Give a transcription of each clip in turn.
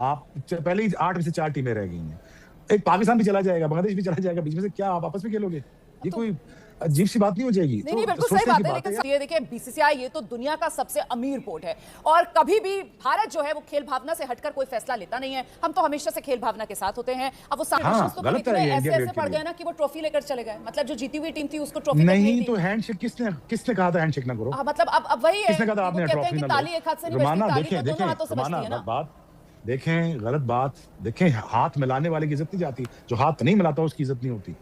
आप पहले ही 8 में से 4 टीमें रह गई हैं। एक पाकिस्तान भी चला जाएगा, बांग्लादेश भी चला जाएगा, बीच में से क्या आप आपस में खेलोगे? ये तो कोई अजीब सी बात नहीं हो जाएगी? नहीं, तो बिल्कुल सही सोचने की बात है, बात है लेकिन यार। ये देखिए बीसीसीआई ये तो दुनिया का सबसे अमीर बोर्ड है और कभी भी भारत जो है वो खेल भावना से हटकर कोई फैसला लेता नहीं है। हम तो हमेशा से खेल भावना के साथ होते हैं। अब वो हाँ, तो गलत इतने है ये ऐसे इंडिया ऐसे गेट के पड़ लिए। गए ना कि वो ट्रॉफी लेकर चले गए। मतलब जो जीती हुई टीम थी उसको ट्रॉफी नहीं तो हैंडशेक किसने कहा था हैंडशेक ना करो? मतलब अब वही है किसने कहा था कि वो आपने कहते हैं ट्रॉफी कि ना ताली लो? एक हाथ से नहीं बजती, रुमाना ताली देखें तो दोनों देखें हाथों से रुमाना बजती है ना। बात देखें, गलत बात देखें, हाथ मिलाने वाले की इज्जत नहीं जाती, जो हाथ नहीं मिलाता उसकी इज्जत नहीं होती।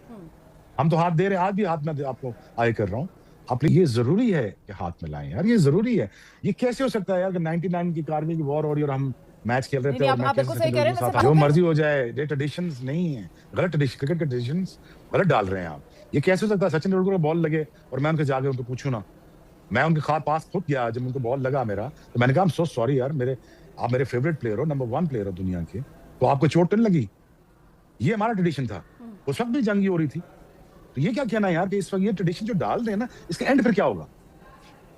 हम तो हाथ दे रहे हैं, आज भी हाथ में आपको आए कर रहा हूँ। अपने ये जरूरी है कि हाथ मिलाएं यार, ये जरूरी है। ये कैसे हो सकता है यार कि 99 की कारगिल की वॉर हो रही है और हम मैच खेल रहे नहीं थे नहीं, और मैं आप कैसे बिल्कुल सचिन सही कह रहे तेंदुलकर हैं। के साथ वैसे जो मर्जी हो जाए, ये ट्रेडिशंस नहीं है, गलत ट्रेडिशन, क्रिकेट के ट्रेडिशंस गलत डाल रहे हैं आप। ये कैसे हो सकता है सचिन तेंदुलकर को बॉल लगे और मैं उनके जाके उनको पूछूं ना? मैं उनके पास खुद गया, जब उनको बॉल लगा मेरा, तो मैंने कहा आई एम सो सॉरी यार, आप मेरे फेवरेट प्लेयर हो, नंबर 1 प्लेयर हो दुनिया के, तो आपको चोट तो नहीं लगी? ये हमारा ट्रेडिशन था। उस वक्त भी जंग हो रही थी। तो ये क्या कहना है यार कि इस वक्त ये ट्रेडिशन जो डाल रहे हैं ना, इसका एंड फिर क्या होगा?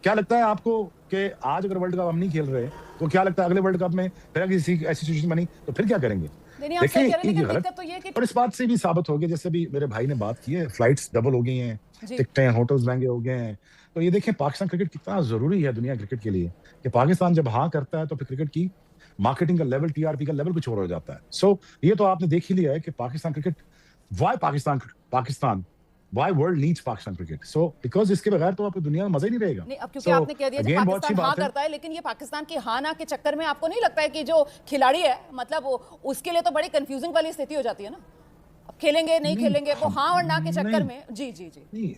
क्या लगता है आपको कि आज अगर वर्ल्ड कप हम नहीं खेल रहे, तो क्या लगता है अगले वर्ल्ड कप में फिर अगर किसी ऐसी सिचुएशन बनी तो फिर क्या करेंगे? नहीं नहीं, आप देखें सही कह रहे हैं, ये लेकिन गलत। दिक्कत तो ये है कि और इस बात से भी साबित हो गया, जैसे भी मेरे भाई ने बात की है, फ्लाइट्स डबल हो गई हैं, जी टिकटें, होटल्स महंगे हो गए हैं। तो ये देखें पाकिस्तान क्रिकेट कितना जरूरी है दुनिया क्रिकेट के लिए, कि पाकिस्तान जब हाँ करता है तो फिर क्रिकेट की मार्केटिंग का लेवल, टीआरपी का लेवल कुछ और हो जाता है। सो ये तो आपने देख ही लिया है कि Pakistan cricket, why Pakistan why world needs Pakistan cricket, so because इसके बगैर तो आपको दुनिया में मजा ही नहीं रहेगा। नहीं, अब क्योंकि सो आपने कह दिया जब अगेन बहुत अच्छी पाकिस्तान हाँ बात है। करता है, लेकिन ये पाकिस्तान की हाँ ना के चक्कर में आपको नहीं लगता है कि जो खिलाड़ी है मतलब उसके लिए तो बड़ी कंफ्यूजिंग वाली स्थिति हो जाती है ना? अब खेलेंगे नहीं नहीं खेलेंगे, वो हाँ और ना के चक्कर नहीं में। जी जी जी। नहीं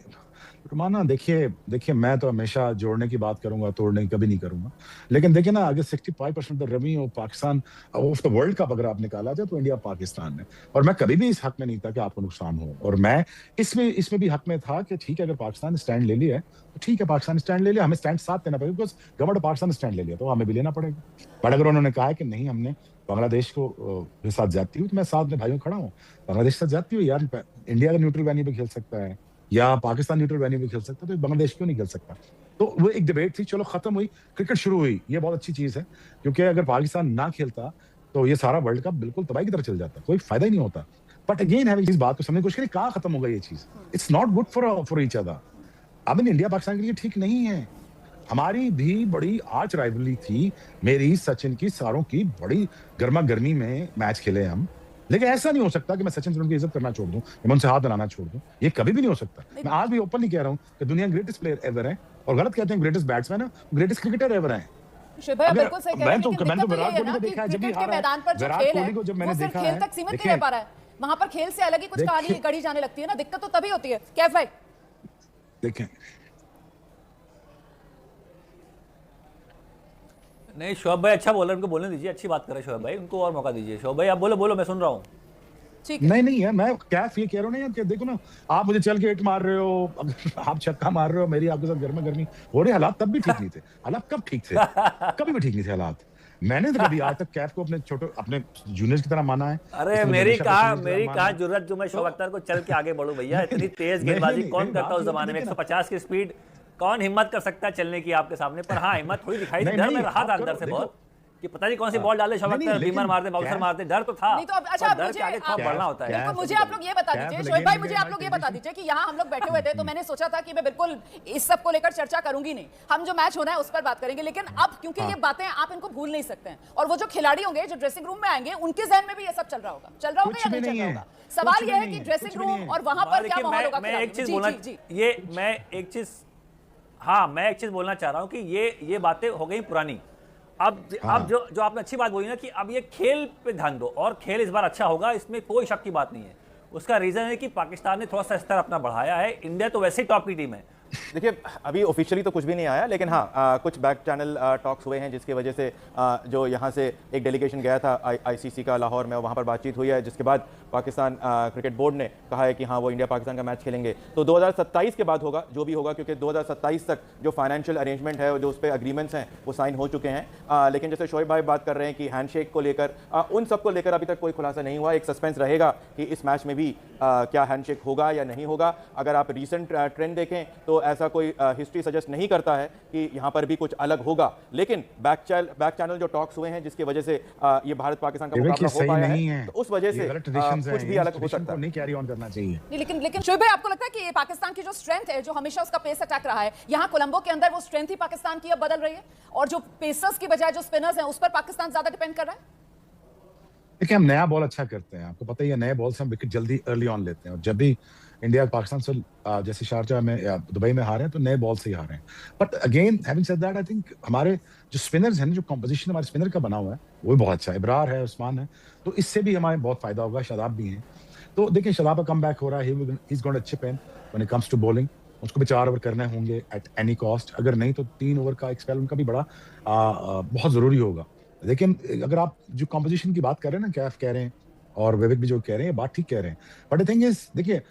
रुमाना, देखिए देखिए, मैं तो हमेशा जोड़ने की बात करूंगा, तोड़ने की कभी नहीं करूंगा। लेकिन देखिए ना, अगर 65% of the revenue of Pakistan of the world cup अगर आप निकाला जाए तो इंडिया पाकिस्तान है। और मैं कभी भी इस हक में नहीं था कि आपको नुकसान हो, और मैं इसमें इसमें भी हक में था कि ठीक है, अगर पाकिस्तान स्टैंड ले लिया है तो ठीक है, पाकिस्तान स्टैंड ले लिया, हमें स्टैंड साथ देना पड़ेगा, because government of Pakistan stand ले लिया तो हमें भी लेना पड़ेगा। बट अगर उन्होंने कहा है कि नहीं, हमने बांग्लादेश को के साथ जाती हुई, तो मैं साथ में भाइयों खड़ा हूँ। बांग्लादेश के साथ जाती हुई यार, इंडिया का न्यूट्रल वेन्यू पे खेल सकता है या पाकिस्तान न्यूट्रल वेन्यू में खेल सकता है, तो बांग्लादेश क्यों नहीं खेल सकता? तो वो एक डिबेट थी, चलो खत्म हुई, क्रिकेट शुरू हुई, ये बहुत अच्छी चीज है। क्योंकि अगर पाकिस्तान ना खेलता तो ये सारा वर्ल्ड कप बिल्कुल तबाही की तरफ चल जाता, कोई फायदा ही नहीं होता। बट अगेन है इस बात को समझने की कोशिश करें, कहाँ खत्म होगा ये चीज? It's not good for each other. अब इंडिया पाकिस्तान के लिए ठीक नहीं है। हमारी भी बड़ी आर्च राइवलरी थी, मेरी सचिन की, सारों की बड़ी गर्मा गर्मी में मैच खेले हम। लेकिन ऐसा नहीं हो सकता कि मैं सचिन तेंदुलकर की इज्जत करना छोड़ दूं, मैं उनसे हाथ मिलाना छोड़ दूं। ये कभी भी नहीं हो सकता। मैं आज भी ओपनली कह रहा हूं कि दुनिया ग्रेटेस्ट प्लेयर एवर है, और गलत कहते हैं ग्रेटेस्ट बैट्समैन है, ग्रेटेस्ट क्रिकेटर एवर है। शुभ भाई, अगर बिल्कुल सही कह रहे हैं, लेकिन मैंने तो दिक्कत तो विराट ये है कोहली ना को कि देखा है जब भी क्रिकेट के हारा है, मैदान पर जो विराट खेल कोहली है को जब वो मैंने सिर्फ देखा खेल है, तक सीमित नहीं रह देखिए पा रहा है। वहां पर खेल से अलग ही कुछ कहानी देखिए गढ़ी जाने लगती है ना, दिक्कत तो तभी होती है। कैफ भाई? देखें नहीं, शोएब भाई अच्छा बोल रहे हैं, उनको बोलने दीजिए, अच्छी बात कर रहे हैं शोएब भाई, उनको और मौका दीजिए। शोएब भाई आप बोलो बोलो, मैं सुन रहा हूँ। ठीक है। नहीं है, मैं क्या ये कह रहा हूँ ना यार, कि देखो ना, आप मुझे चल के हिट मार रहे हो, अगर आप छक्का मार रहे हो, मेरी आपके साथ गर्मा गर्मी हो रही, हालात तब भी ठीक नहीं थे। हालात कब ठीक थे? कभी भी ठीक नहीं थे हालात। मैंने तो कभी आज तक कैफ को अपने छोटे, अपने जूनियर्स की तरह माना है। अरे इसने मुझे मेरी हमेशा कहा अपने juniors की तरह माना है। जरूरत जो मैं शोएब अख्तर को चल के आगे बढ़ूं भैया, इतनी तेज गेंदबाजी कौन करता उस जमाने में, 150 की स्पीड कौन हिम्मत कर सकता है चलने की आपके सामने? पर हाँ, हिम्मत थोड़ी दिखाई थी, डर में रहा था अंदर से बहुत कि पता नहीं कौन सी बॉल डाले शोएब अख्तर, बीमर मार दे, बाउंसर मार दे, डर तो था। नहीं तो अब अच्छा, डर के आगे थोड़ा बढ़ना होता है। बिल्कुल मुझे आप लोग ये बता दीजिए, शोएब भाई मुझे आप लोग ये बता दीजिए कि यहाँ हम लोग बैठे हुए थे तो मैंने सोचा था कि मैं बिल्कुल इस सब को लेकर चर्चा करूंगी नहीं, हम जो मैच होना है उस पर बात करेंगे। लेकिन अब क्योंकि ये बातें आप इनको भूल नहीं सकते हैं, और वो जो खिलाड़ी होंगे जो ड्रेसिंग रूम में आएंगे उनके जहन में भी ये सब चल रहा होगा या नहीं चल रहा होगा? सवाल ये है कि ड्रेसिंग रूम और वहां पर क्या माहौल होगा? मैं एक चीज बोलना, मैं एक चीज बोलना चाह रहा हूं कि ये बातें हो गई पुरानी। अब जो आपने अच्छी बात बोली ना कि अब ये खेल पे ध्यान दो, और खेल इस बार अच्छा होगा, इसमें कोई शक की बात नहीं है। उसका रीजन है कि पाकिस्तान ने थोड़ा सा स्तर अपना बढ़ाया है, इंडिया तो वैसे ही टॉप की टीम है। देखिए अभी ऑफिशियली तो कुछ भी नहीं आया, लेकिन हाँ कुछ बैक चैनल टॉक्स हुए हैं जिसकी वजह से जो यहाँ से एक डेलीगेशन गया था आईसीसी का लाहौर में, वहाँ पर बातचीत हुई है, जिसके बाद पाकिस्तान क्रिकेट बोर्ड ने कहा है कि हाँ वो इंडिया पाकिस्तान का मैच खेलेंगे। तो 2027 के बाद होगा जो भी होगा, क्योंकि 2027 तक जो फाइनेंशियल अरेंजमेंट है, जो उस पर अग्रीमेंट्स हैं वो साइन हो चुके हैं। लेकिन जैसे शोएब भाई बात कर रहे हैं कि हैंडशेक को लेकर, उन सब को लेकर अभी तक कोई खुलासा नहीं हुआ। एक सस्पेंस रहेगा कि इस मैच में भी क्या हैंडशेक होगा या नहीं होगा। अगर आप रिसेंट ट्रेंड देखें तो तो ऐसा कोई हिस्ट्री सजेस्ट नहीं करता है कि यहाँ पर भी कुछ अलग होगा। लेकिन बैक चैनल जो टॉक्स हुए हैं जिसकी वजह से ये भारत पाकिस्तान का मुकाबला हो पाया है, तो उस वजह से कुछ भी अलग हो सकता है। नहीं कैरी ऑन करना चाहिए। लेकिन शोएब भाई, आपको लगता है कि ये पाकिस्तान की जो स्ट्रेंथ है, जो हमेशा उसका पेस अटैक रहा है, यहाँ कोलंबो के अंदर वो स्ट्रेंथ ही पाकिस्तान की अब बदल रही है, और जो पेसर्स की बजाय जो स्पिनर्स हैं उस पर पाकिस्तान ज्यादा डिपेंड कर रहा है? देखिए, हम नया बॉल अच्छा करते हैं, आपको पता ही है, नए बॉल से हम विकेट जल्दी अर्ली ऑन लेते हैं, और जब भी इंडिया पाकिस्तान से जैसे शारजाह में या दुबई में हारे हैं तो नए बॉल से ही हारे हैं। But again having said that, I think हमारे जो स्पिनर्स हैं, जो कंपोजिशन हमारे स्पिनर का बना हुआ है वो भी बहुत अच्छा है। इब्रार है, उस्मान है, तो इससे भी हमारे बहुत फायदा होगा। शादाब भी हैं, तो देखिए शादाब का कम बैक हो रहा है, he is going to chip in when it comes to bowling. उसको भी 4 ओवर करने होंगे एट एनी कॉस्ट, अगर नहीं तो 3 ओवर का एक स्पेल उनका भी बड़ा बहुत जरूरी होगा। लेकिन अगर आप जो कंपोजिशन की बात कर रहे हैं ना, कैफ कह रहे हैं और विवेक भी जो कह रहे हैं, बात ठीक कह रहे हैं। बट द थिंग इज, देखिए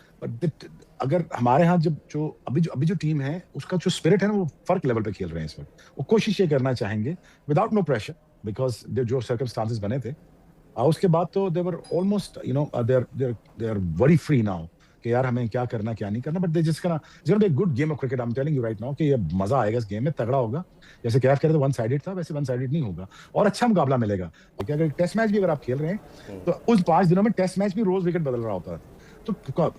अगर हमारे यहाँ जो अभी जो टीम है उसका जो स्पिरिट है ना, वो फर्क लेवल पे खेल रहे हैं इस वक्त। वो कोशिश ये करना चाहेंगे विदाउट नो प्रेशर, बिकॉज जो सर्कमस्टांसेस बने थे उसके बाद तो they were almost they are very free now कि यार हमें क्या करना क्या नहीं करना। But they just gonna be a good game of cricket. I am telling you right now कि ये मजा आएगा इस गेम में, तगड़ा होगा। जैसे कैफ कह रहे थे वन साइडेड था, वैसे वन साइडेड नहीं होगा और अच्छा मुकाबला मिलेगा। क्योंकि अगर टेस्ट मैच भी अगर आप खेल रहे हैं तो उस 5 दिनों में टेस्ट मैच भी रोज विकेट बदल रहा होता है, तो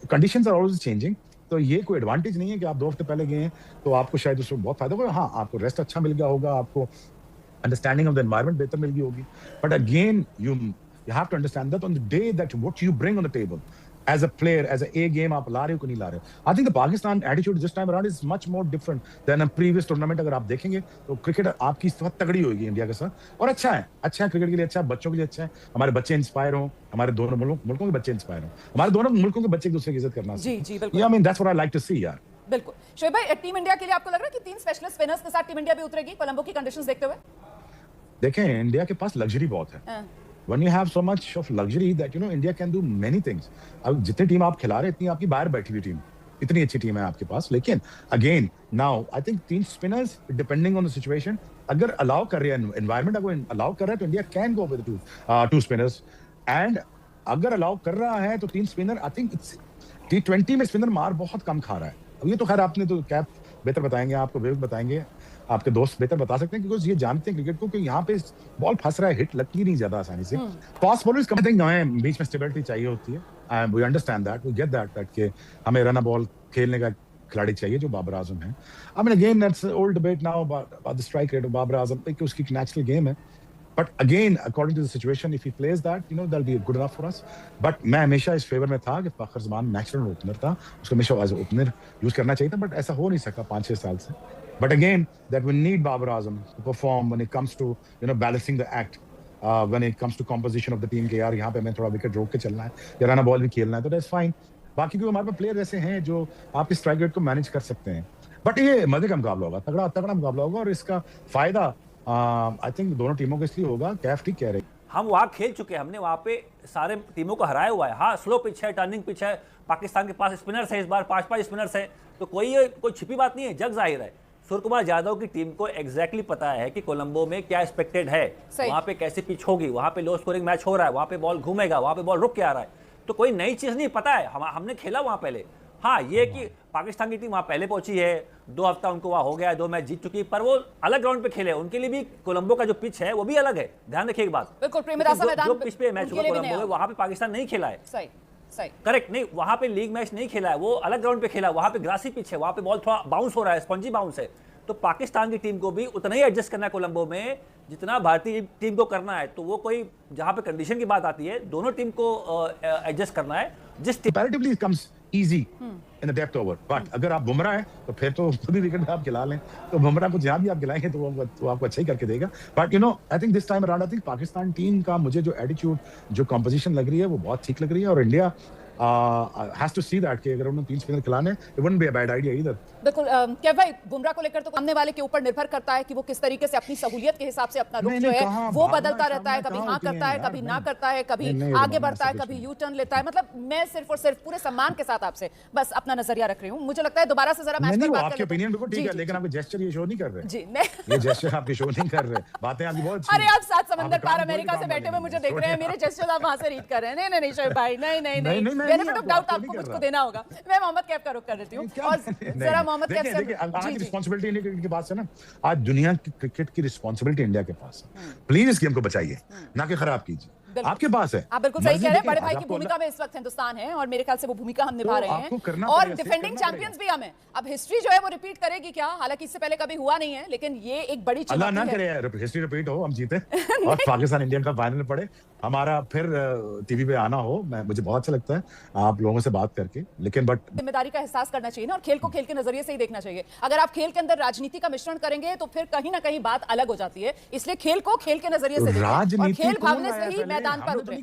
कंडीशंस आर ऑलवेज चेंजिंग। तो ये कोई एडवांटेज नहीं है कि आप 2 हफ्ते पहले गए हैं तो आपको शायद उसमें बहुत फायदा होगा। हाँ, आपको रेस्ट अच्छा मिल गया होगा, आपको अंडरस्टैंडिंग ऑफ द एनवायरनमेंट बेहतर मिल गई होगी। But again you have to understand that on the day that what you bring on the table as a player, as a game आप ला रहे हो कि नहीं ला रहे हो। I think the Pakistan attitude this time around is much more different than a previous tournament। अगर आप देखेंगे तो क्रिकेट आपकी इस वक्त तगड़ी होगी इंडिया के साथ, और अच्छा है क्रिकेट के लिए अच्छा है, बच्चों के लिए अच्छा है। हमारे बच्चे इंस्पायर हो, हमारे दोनों मुल्कों के बच्चे इंस्पायर हो, हमारे दोनों मुल्कों के बच्चे एक दूसरे की इज्जत करना। जी बिल्कुल। I mean that's what I like to see यार। बिल्कुल। शोएब भाई, टीम इंडिया के लिए आपको लग रहा है कि 3 स्पेशलिस्ट स्पिनर्स के साथ टीम इंडिया भी उतरेगी कोलंबो की कंडीशंस देखते हुए? देखें, इंडिया के पास लग्जरी बहुत है। When you have so much of luxury that India can do many things। अब जितनी टीम आप खिला रहे हैं, इतनी आपकी बाहर बैठी हुई टीम, इतनी अच्छी टीम है आपके पास। लेकिन again now I think 3 spinners depending on the situation, अगर अलाउ कर रहे हैं एनवायरनमेंट, अगर अलाउ कर रहा है तो India can go with 2 spinners। And अगर अलाउ कर रहा है तो 3 स्पिनर, आई थिंक T20 में स्पिनर मार बहुत कम खा रहा है। अब ये तो खैर आपने तो कैप बेहतर बताएंगे, आपको विवेक बताएंगे, आपके दोस्त बेहतर बता सकते हैं, क्योंकि ये जानते हैं क्रिकेट को कि यहाँ पे बॉल फंस रहा है, हिट लगती नहीं ज्यादा आसानी से। फास्ट बॉलर्स कम थिंग नए बीच में स्टेबिलिटी चाहिए होती है, and we understand that, we get that कि हमें रन बॉल खेलने का खिलाड़ी चाहिए जो बाबर आजम है। I mean again that's old debate now about the strike rate of Babar Azam, कि उसकी नेचुरल गेम है। But again according to the situation, if he plays that that be good enough for us. But मैं हमेशा इस favour में था कि फखर Zaman natural opener था, उसको हमेशा एज ओपनर यूज करना चाहिए था, बट ऐसा हो नहीं सका 5-6 साल से। But again, that we need Babar Azam to perform when it comes to balancing the act, when it comes to composition of the team के यार यहाँ पे हमें थोड़ा विकेट रोक के चलना है या रन बॉल भी खेलना है, तो that's fine। बाकी भी हमारे पास प्लेयर ऐसे हैं जो आपके स्ट्राइक रेट को मैनेज कर सकते हैं। बट ये मजे का मुकाबला होगा, तगड़ा मुकाबला होगा, और इसका फायदा आई थिंक दोनों टीमों को इसलिए होगा। कैफ ठीक कह रहे, हम वहाँ खेल चुके हैं, हमने वहाँ पे सारे टीमों को हराया हुआ है। हाँ, स्लो पिच है, टर्निंग पिच है, पाकिस्तान के पास स्पिनर्स है, इस बार 5 स्पिनर्स है, तो कोई छिपी बात नहीं है, जग जाहिर है। सूर्य कुमार यादव की टीम को एग्जैक्टली पता है कि कोलंबो में क्या एक्सपेक्टेड है, वहाँ पे कैसी पिच होगी, वहाँ पे लो स्कोरिंग मैच हो रहा है, वहाँ पे बॉल घूमेगा, वहाँ पे बॉल रुक के आ रहा है, तो कोई नई चीज़ नहीं पता है। हमने खेला वहाँ पहले। हाँ, ये कि पाकिस्तान की टीम वहाँ पहले पहुंची है, 2 हफ्ता उनको वहाँ हो गया है, 2 मैच जीत चुकी है, पर वो अलग ग्राउंड पे खेले, उनके लिए भी कोलंबो का जो पिच है वो भी अलग है। ध्यान रखिए एक बात, जो पिच पे मैच हुआ कोलंबो में, वहाँ पे पाकिस्तान नहीं खेला है। सही करेक्ट, नहीं वहाँ पे लीग मैच नहीं खेला है, वो अलग ग्राउंड पे खेला, वहाँ पे ग्रासी पिच है, वहाँ पे बॉल थोड़ा बाउंस हो रहा है, स्पंजी बाउंस है। तो पाकिस्तान की टीम को भी उतना ही एडजस्ट करना है कोलंबो में जितना भारतीय टीम को करना है। तो वो कोई जहाँ पे कंडीशन की बात आती है, दोनों टीम को एडजस्ट करना है। जिस comparatively it comes easy in the depth over, but अगर आप बुमराह है तो फिर तो खुद ही विकेट आप खिला लें, तो बुमराह को जहाँ भी आप खिलाएंगे तो वो आपको अच्छा ही करके देगा। But I think this time around, I think Pakistan team का मुझे जो एटीट्यूड, जो कंपोजिशन लग रही है वो बहुत ठीक लग रही है, और India has to see that कि अगर उन्होंने 3 स्पिनर खिलाने, it wouldn't be a bad idea either। बिल्कुल। क्या भाई, बुमराह को लेकर तो सामने वाले के ऊपर निर्भर करता है कि वो किस तरीके से अपनी सहूलियत के हिसाब से अपना रुख जो है वो बदलता रहता है, कभी हाँ करता है, कभी ना करता है, कभी आगे बढ़ता है, कभी यू टर्न लेता है। मतलब मैं सिर्फ और सिर्फ पूरे सम्मान के साथ आपसे बस अपना नजरिया रख रही हूँ। मुझे लगता है दोबारा से जरा मैच पर बात आपके ओपिनियन बिल्कुल ठीक है, लेकिन आपके जेस्चर ये शो नहीं कर रहे। जी, ये जेस्चर आपके शो नहीं कर रहे, बातें आपकी बहुत अच्छी। अरे आप 7 समंदर पार अमेरिका से बैठे हुए मुझे देख रहे हैं, मेरे जेस्चर आप वहां से रीड कर रहे हैं। नहीं शोएब भाई, नहीं बेनिफिट ऑफ डाउट आपको मुझको देना होगा। मैं मोहम्मद कैफ का रुख कर लेती हूँ और जरा मोहम्मद कैफ से आज रिस्पांसिबिलिटी इंडिया क्रिकेट के पास है ना, आज दुनिया की क्रिकेट की रिस्पांसिबिलिटी इंडिया के पास है। प्लीज इस गेम को बचाइए, ना कि खराब कीजिए, आपके पास है। आप बिल्कुल सही कह रहे हैं, बड़े भाई की भूमिका में इस वक्त हिंदुस्तान है और मेरे ख्याल से वो भूमिका हम निभा रहे हैं और डिफेंडिंग चैंपियंस भी हम हैं। अब हिस्ट्री जो है वो रिपीट करेगी क्या, हालांकि इससे पहले कभी हुआ नहीं है, लेकिन ये एक बड़ी चुनौती है। अल्लाह ना करे हिस्ट्री रिपीट हो, हम जीते और पाकिस्तान इंडिया का फाइनल पड़े, हमारा फिर टीवी पे आना हो। मुझे बहुत अच्छा लगता है आप लोगों से बात करके, लेकिन बट जिम्मेदारी का एहसास करना चाहिए ना, और खेल को खेल के नजरिए से ही देखना चाहिए। अगर आप खेल के अंदर राजनीति का मिश्रण करेंगे तो फिर कहीं ना कहीं बात अलग हो जाती है, इसलिए खेल को खेल के नजरिए से देखें और खेल भावना से ही मैदान पर उतरे।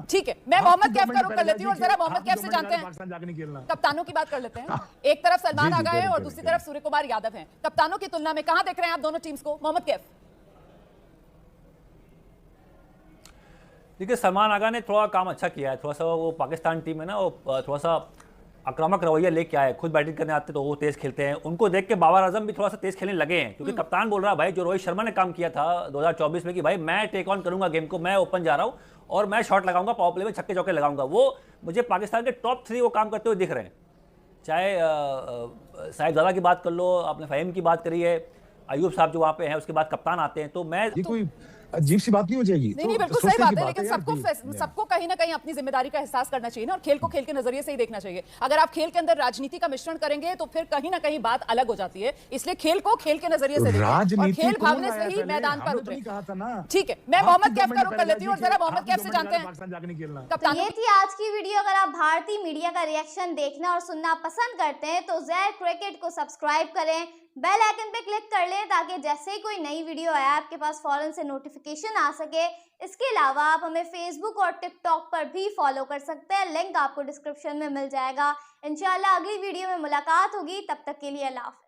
ठीक है, मैं मोहम्मद कैफ का रुख कर लेती हूँ और जरा मोहम्मद कैफ से जानते हैं, कप्तानों की बात कर लेते हैं। एक तरफ सलमान आगा है और दूसरी तरफ सूर्य कुमार यादव हैं। कप्तानों की तुलना में कहां देख रहे हैं आप दोनों टीम्स को, मोहम्मद कैफ? देखिए, सलमान आगा ने थोड़ा काम अच्छा किया है, थोड़ा सा वो पाकिस्तान टीम है ना, वो थोड़ा सा आक्रामक रवैया लेके आए, खुद बैटिंग करने आते तो वो तेज खेलते हैं, उनको देख के बाबर आजम भी थोड़ा सा तेज खेलने लगे हैं, क्योंकि कप्तान बोल रहा है भाई, जो रोहित शर्मा ने काम किया था 2024 में कि भाई मैं टेक ऑन करूंगा गेम को, मैं ओपन जा रहा हूं और मैं शॉट लगाऊंगा, पावर प्ले में छक्के चौके लगाऊंगा, वो मुझे पाकिस्तान के टॉप 3 वो काम करते हुए दिख रहे हैं। चाहे साहिबजादा की बात कर लो, आपने फ़हीम की बात करी है, अयूब साहब जो वहाँ पे हैं, उसके बाद कप्तान आते हैं, तो मैं ये कोई अजीब सी बात नहीं हो जाएगी। नहीं, बिल्कुल सही बात है, लेकिन सबको कहीं ना कहीं अपनी जिम्मेदारी का एहसास करना चाहिए ना, और खेल को खेल के नजरिए से ही देखना चाहिए। अगर आप खेल के अंदर राजनीति का मिश्रण करेंगे तो फिर कहीं ना कहीं बात अलग हो जाती है, इसलिए खेल को खेल के नजरिए से देखें और खेल भावना से ही मैदान पर उतरे। ठीक है, मैं मोहम्मद कैफ का रुख कर लेती हूँ और जरा मोहम्मद कैफ से जानते हैं। तो ये थी आज की वीडियो। अगर आप भारतीय मीडिया का रिएक्शन देखना और सुनना पसंद करते हैं तो ज़ेड क्रिकेट को सब्सक्राइब करें, बेल आइकन पे क्लिक कर लें ताकि जैसे ही कोई नई वीडियो आए आपके पास फौरन से नोटिफिकेशन आ सके। इसके अलावा आप हमें फेसबुक और टिकटॉक पर भी फॉलो कर सकते हैं, लिंक आपको डिस्क्रिप्शन में मिल जाएगा। इंशाल्लाह अगली वीडियो में मुलाकात होगी, तब तक के लिए अल्लाह हाफ़िज़।